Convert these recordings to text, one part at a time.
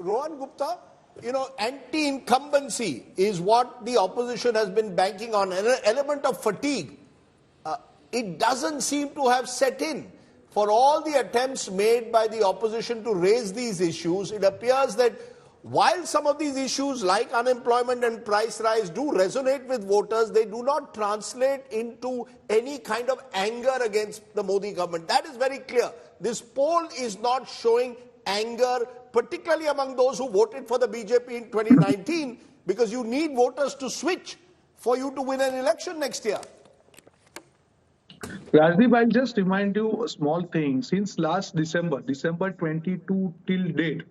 Rohan Gupta, anti-incumbency is what the opposition has been banking on, an element of fatigue. It doesn't seem to have set in. For all the attempts made by the opposition to raise these issues, it appears that while some of these issues like unemployment and price rise do resonate with voters, they do not translate into any kind of anger against the Modi government. That is very clear. This poll is not showing anger, particularly among those who voted for the BJP in 2019, because you need voters to switch for you to win an election next year. Rajdeep, I'll just remind you a small thing. Since last December 22 till date,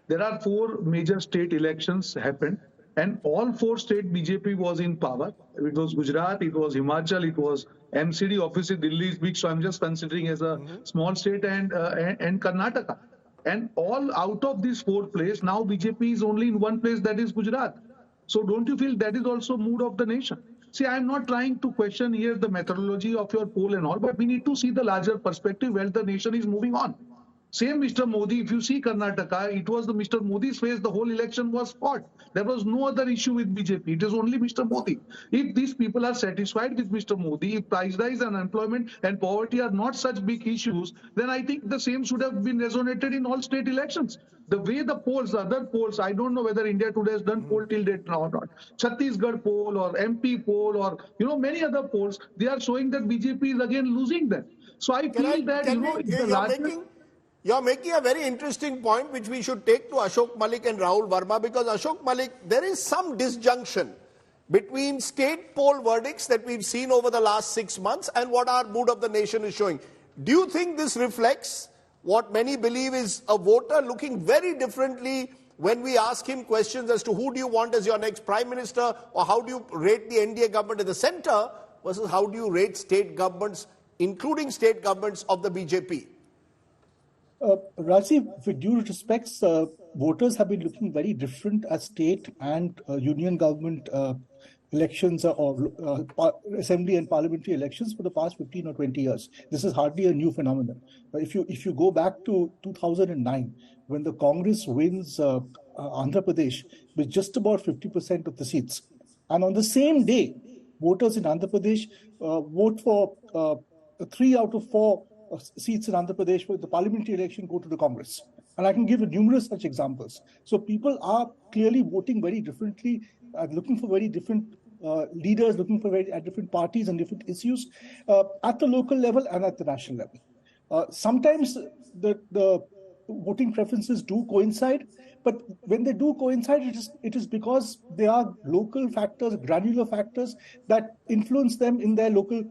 there are 4 major state elections happened, and all 4 state BJP was in power. It was Gujarat, it was Himachal, it was MCD, obviously Delhi is big, so I'm just considering as a small state, and Karnataka. And all out of these 4 places, now BJP is only in one place, that is Gujarat. So don't you feel that is also mood of the nation? See, I'm not trying to question here the methodology of your poll and all, but we need to see the larger perspective where the nation is moving on. Same Mr. Modi, if you see Karnataka, it was the Mr. Modi's face, the whole election was fought. There was no other issue with BJP. It is only Mr. Modi. If these people are satisfied with Mr. Modi, if price rise and unemployment and poverty are not such big issues, then I think the same should have been resonated in all state elections. The way the polls, other polls, I don't know whether India Today has done poll till date now or not. Chhattisgarh poll or MP poll or, many other polls, they are showing that BJP is again losing them. So I feel that, You're making a very interesting point which we should take to Ashok Malik and Rahul Verma, because Ashok Malik, there is some disjunction between state poll verdicts that we've seen over the last 6 months and what our mood of the nation is showing. Do you think this reflects what many believe is a voter looking very differently when we ask him questions as to who do you want as your next prime minister, or how do you rate the NDA government at the center, versus how do you rate state governments, including state governments of the BJP? Rajiv, with due respects, voters have been looking very different at state and union government elections or assembly and parliamentary elections for the past 15 or 20 years. This is hardly a new phenomenon. If you go back to 2009, when the Congress wins Andhra Pradesh with just about 50% of the seats, and on the same day, voters in Andhra Pradesh vote for 3 out of 4 seats in Andhra Pradesh for the parliamentary election go to the Congress. And I can give numerous such examples. So people are clearly voting very differently, looking for very different leaders, looking for at different parties and different issues at the local level and at the national level. Sometimes the voting preferences do coincide, but when they do coincide, it is because there are local factors, granular factors that influence them in their local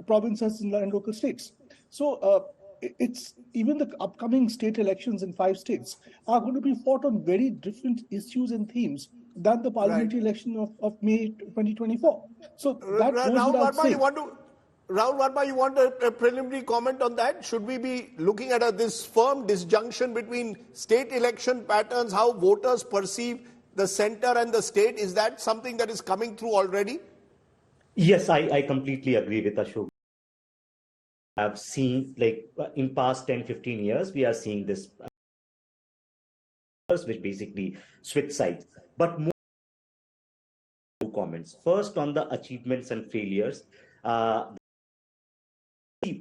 provinces and local states. So it's even the upcoming state elections in 5 states are going to be fought on very different issues and themes than the parliamentary election of May 2024. So that Rahul Verma, you want a preliminary comment on that? Should we be looking at this firm disjunction between state election patterns, how voters perceive the center and the state? Is that something that is coming through already? Yes, I completely agree with Ashok. I've seen, like, in past 10-15 years, we are seeing this, which basically switch sides. But more comments. First, on the achievements and failures.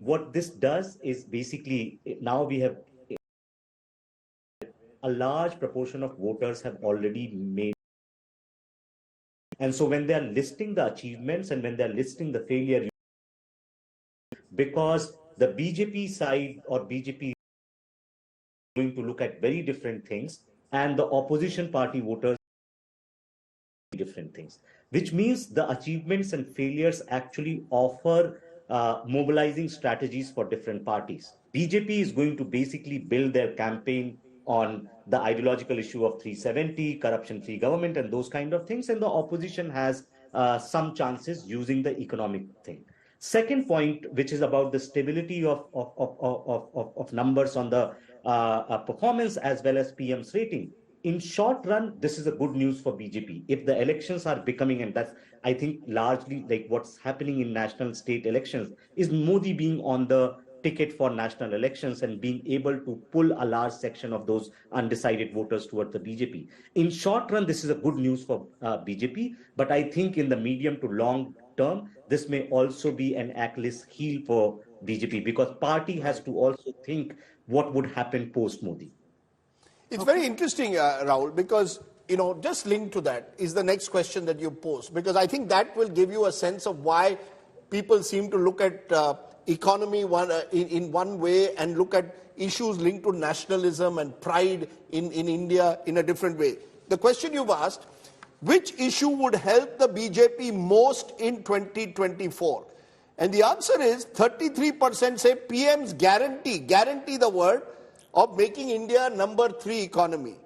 What this does is basically, now we have a large proportion of voters have already made. And so when they are listing the achievements and when they are listing the failure, because the BJP side or BJP is going to look at very different things, and the opposition party voters different things, which means the achievements and failures actually offer mobilizing strategies for different parties. BJP is going to basically build their campaign on the ideological issue of 370, corruption-free government and those kind of things, and the opposition has some chances using the economic thing. Second point, which is about the stability of numbers on the performance as well as PM's rating. In short run, this is a good news for BJP. If the elections are becoming, and that's, I think, largely like what's happening in national state elections, is Modi being on the ticket for national elections and being able to pull a large section of those undecided voters towards the BJP. In short run, this is a good news for BJP, but I think in the medium to long term, this may also be an Achilles heel for BJP, because party has to also think what would happen post Modi. It's very interesting, Rahul, because, just linked to that is the next question that you posed, because I think that will give you a sense of why people seem to look at economy in one way and look at issues linked to nationalism and pride in India in a different way. The question you've asked, which issue would help the BJP most in 2024? And the answer is 33% say PM's guarantee the word, of making India number 3 economy.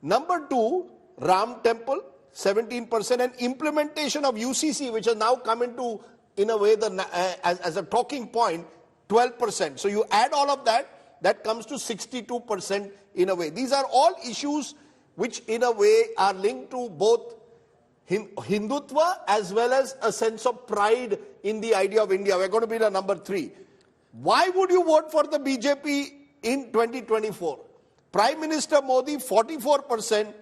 Number 2, Ram Temple, 17%, and implementation of UCC, which has now come into, in a way, as a talking point, 12%. So you add all of that, that comes to 62% in a way. These are all issues which in a way are linked to both Hindutva as well as a sense of pride in the idea of India. We're going to be the number 3. Why would you vote for the BJP in 2024? Prime Minister Modi 44%,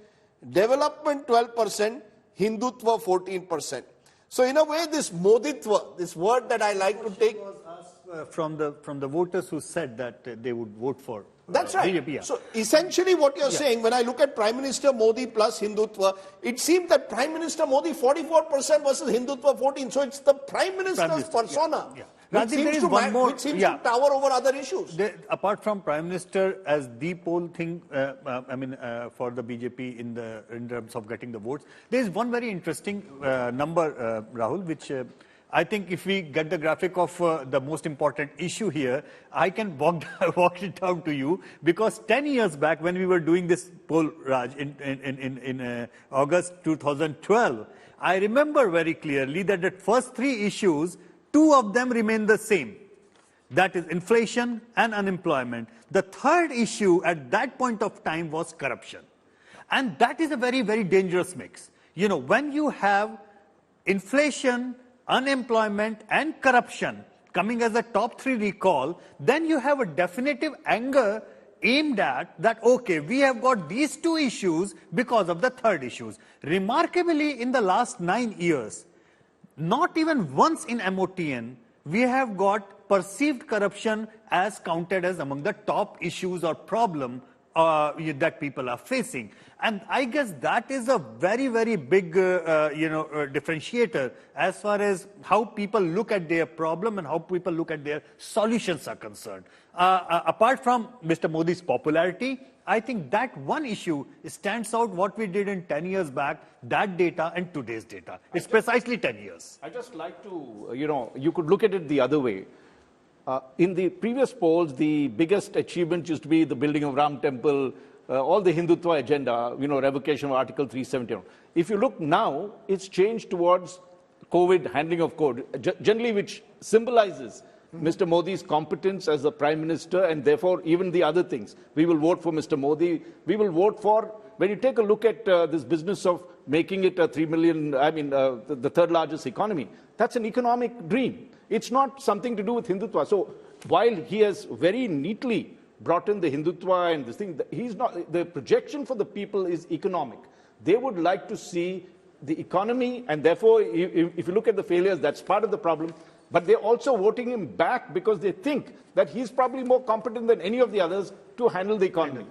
development 12%, Hindutva 14%. So in a way, this Moditva, this word that I like to take, was asked from the voters who said that they would vote for that's right. BJP. Yeah. So essentially what you're saying, when I look at Prime Minister Modi plus Hindutva, it seems that Prime Minister Modi 44% versus Hindutva 14%. So it's the Prime Minister's persona. Yeah. Which seems, to tower over other issues. Apart from Prime Minister as the poll thing, for the BJP in terms of getting the votes, there is one very interesting number, Rahul, which I think if we get the graphic of the most important issue here, I can walk it down to you, because 10 years back when we were doing this poll, Raj, in August 2012, I remember very clearly that the first 3 issues, 2 of them remain the same. That is inflation and unemployment. The third issue at that point of time was corruption. And that is a very, very dangerous mix. When you have inflation, unemployment and corruption coming as a top 3 recall, then you have a definitive anger aimed at that, okay, we have got these 2 issues because of the third issues. Remarkably, in the last 9 years, not even once in MOTN, we have got perceived corruption as counted as among the top issues or problem that people are facing. And I guess that is a very, very big, differentiator as far as how people look at their problem and how people look at their solutions are concerned. Apart from Mr. Modi's popularity, I think that one issue stands out what we did in 10 years back, that data and today's data. It's precisely 10 years. I just like to, you could look at it the other way. In the previous polls, the biggest achievement used to be the building of Ram Temple, all the Hindutva agenda, revocation of Article 370. If you look now, it's changed towards COVID, handling of COVID, generally which symbolizes Mr. Modi's competence as the Prime Minister, and therefore even the other things. We will vote for Mr. Modi. We will vote for, when you take a look at this business of making it a 3 million, the third largest economy, that's an economic dream. It's not something to do with Hindutva. So while he has very neatly brought in the Hindutva and this thing, the projection for the people is economic. They would like to see the economy, and therefore, if you look at the failures, that's part of the problem. But they're also voting him back because they think that he's probably more competent than any of the others to handle the economy.